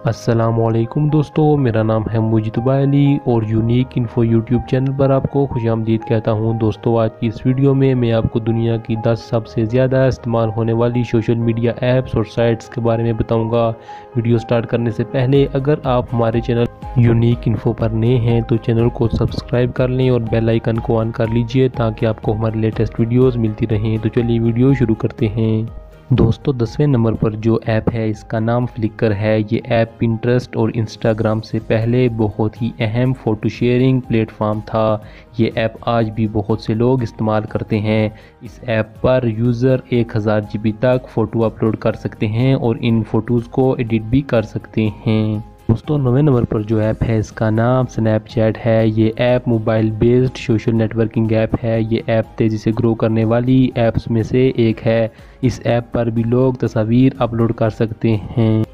अस्सलामुअलैकुम दोस्तों, मेरा नाम है मुजितबा अली और यूनिक इन्फो यूट्यूब चैनल पर आपको खुशामदीद कहता हूं। दोस्तों, आज की इस वीडियो में मैं आपको दुनिया की 10 सबसे ज़्यादा इस्तेमाल होने वाली सोशल मीडिया ऐप्स और साइट्स के बारे में बताऊंगा। वीडियो स्टार्ट करने से पहले अगर आप हमारे चैनल यूनिक इन्फो पर नए हैं तो चैनल को सब्सक्राइब कर लें और बेल आइकन को ऑन कर लीजिए ताकि आपको हमारी लेटेस्ट वीडियोज़ मिलती रहें। तो चलिए वीडियो शुरू करते हैं। दोस्तों, 10वें नंबर पर जो ऐप है इसका नाम फ्लिकर है। ये ऐप पिंटरेस्ट और इंस्टाग्राम से पहले बहुत ही अहम फ़ोटो शेयरिंग प्लेटफॉर्म था। ये ऐप आज भी बहुत से लोग इस्तेमाल करते हैं। इस ऐप पर यूज़र 1000 GB तक फ़ोटो अपलोड कर सकते हैं और इन फ़ोटोज़ को एडिट भी कर सकते हैं। दोस्तों, 9वें नंबर पर जो ऐप है इसका नाम स्नैपचैट है। ये app mobile based social networking app है। ये ऐप तेज़ी से ग्रो करने वाली ऐप्स में से एक है। इस ऐप पर भी लोग तस्वीर अपलोड कर सकते हैं।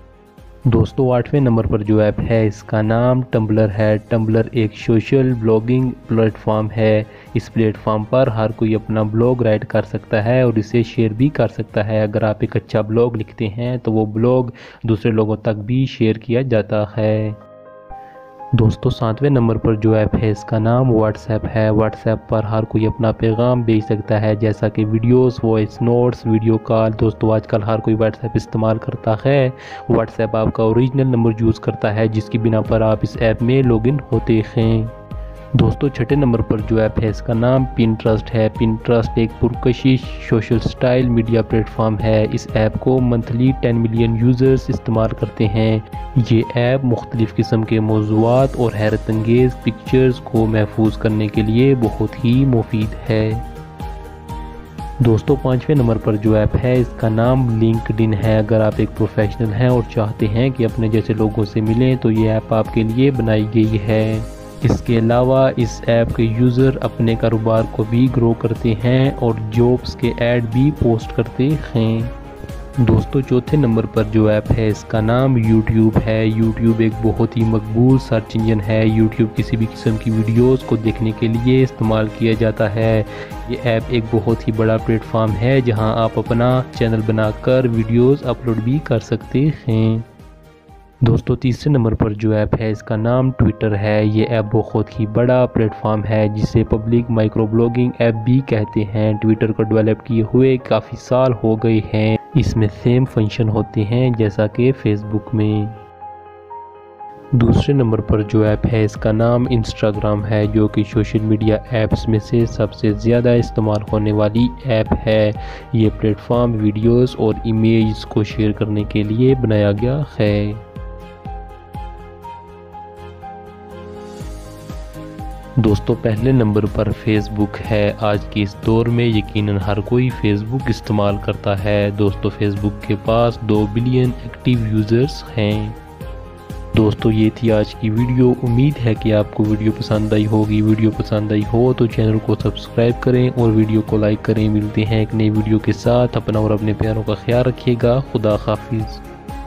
दोस्तों, 8वें नंबर पर जो ऐप है इसका नाम टम्बलर है। टम्बलर एक सोशल ब्लॉगिंग प्लेटफॉर्म है। इस प्लेटफॉर्म पर हर कोई अपना ब्लॉग राइट कर सकता है और इसे शेयर भी कर सकता है। अगर आप एक अच्छा ब्लॉग लिखते हैं तो वो ब्लॉग दूसरे लोगों तक भी शेयर किया जाता है। दोस्तों, 7वें नंबर पर जो ऐप है इसका नाम व्हाट्सएप है। व्हाट्सएप पर हर कोई अपना पैगाम भेज सकता है, जैसा कि videos, voice notes, video call. दोस्तों, आजकल हर कोई व्हाट्सएप इस्तेमाल करता है। व्हाट्सएप आपका ओरिजिनल नंबर यूज़ करता है जिसकी बिना पर आप इस ऐप में लॉगिन होते हैं। दोस्तों, 6ठे नंबर पर जो ऐप है इसका नाम पिंटरेस्ट है। पिंटरेस्ट एक पुरकशिश सोशल स्टाइल मीडिया प्लेटफॉर्म है। इस ऐप को मंथली 10 मिलियन यूज़र्स इस्तेमाल करते हैं। ये ऐप मुख्तलिफ़ किस्म के मौज़ूआत और हैरत अंगेज़ पिक्चर्स को महफूज करने के लिए बहुत ही मुफीद है। दोस्तों, 5वें नंबर पर जो ऐप है इसका नाम लिंक्डइन है। अगर आप एक प्रोफेशनल हैं और चाहते हैं कि अपने जैसे लोगों से मिलें तो ये ऐप आपके लिए बनाई गई है। इसके अलावा इस ऐप के यूज़र अपने कारोबार को भी ग्रो करते हैं और जॉब्स के ऐड भी पोस्ट करते हैं। दोस्तों, चौथे नंबर पर जो ऐप है इसका नाम यूट्यूब है। यूट्यूब एक बहुत ही मकबूल सर्च इंजन है। यूट्यूब किसी भी किस्म की वीडियोस को देखने के लिए इस्तेमाल किया जाता है। ये ऐप एक बहुत ही बड़ा प्लेटफॉर्म है जहां आप अपना चैनल बनाकर वीडियोस अपलोड भी कर सकते हैं। दोस्तों, तीसरे नंबर पर जो ऐप है इसका नाम ट्विटर है। ये ऐप बहुत ही बड़ा प्लेटफॉर्म है जिसे पब्लिक माइक्रो ब्लॉगिंग ऐप भी कहते हैं। ट्विटर को डेवलप किए हुए काफ़ी साल हो गए हैं। इसमें सेम फंक्शन होते हैं जैसा कि फेसबुक में। दूसरे नंबर पर जो ऐप है इसका नाम इंस्टाग्राम है, जो कि सोशल मीडिया ऐप्स में से सबसे ज़्यादा इस्तेमाल होने वाली ऐप है। ये प्लेटफॉर्म वीडियोस और इमेज को शेयर करने के लिए बनाया गया है। दोस्तों, पहले नंबर पर फेसबुक है। आज के इस दौर में यकीनन हर कोई फेसबुक इस्तेमाल करता है। दोस्तों, फेसबुक के पास 2 बिलियन एक्टिव यूज़र्स हैं। दोस्तों, ये थी आज की वीडियो। उम्मीद है कि आपको वीडियो पसंद आई होगी। वीडियो पसंद आई हो तो चैनल को सब्सक्राइब करें और वीडियो को लाइक करें। मिलते हैं एक नई वीडियो के साथ। अपना और अपने प्यारों का ख्याल रखिएगा। खुदा हाफिज़।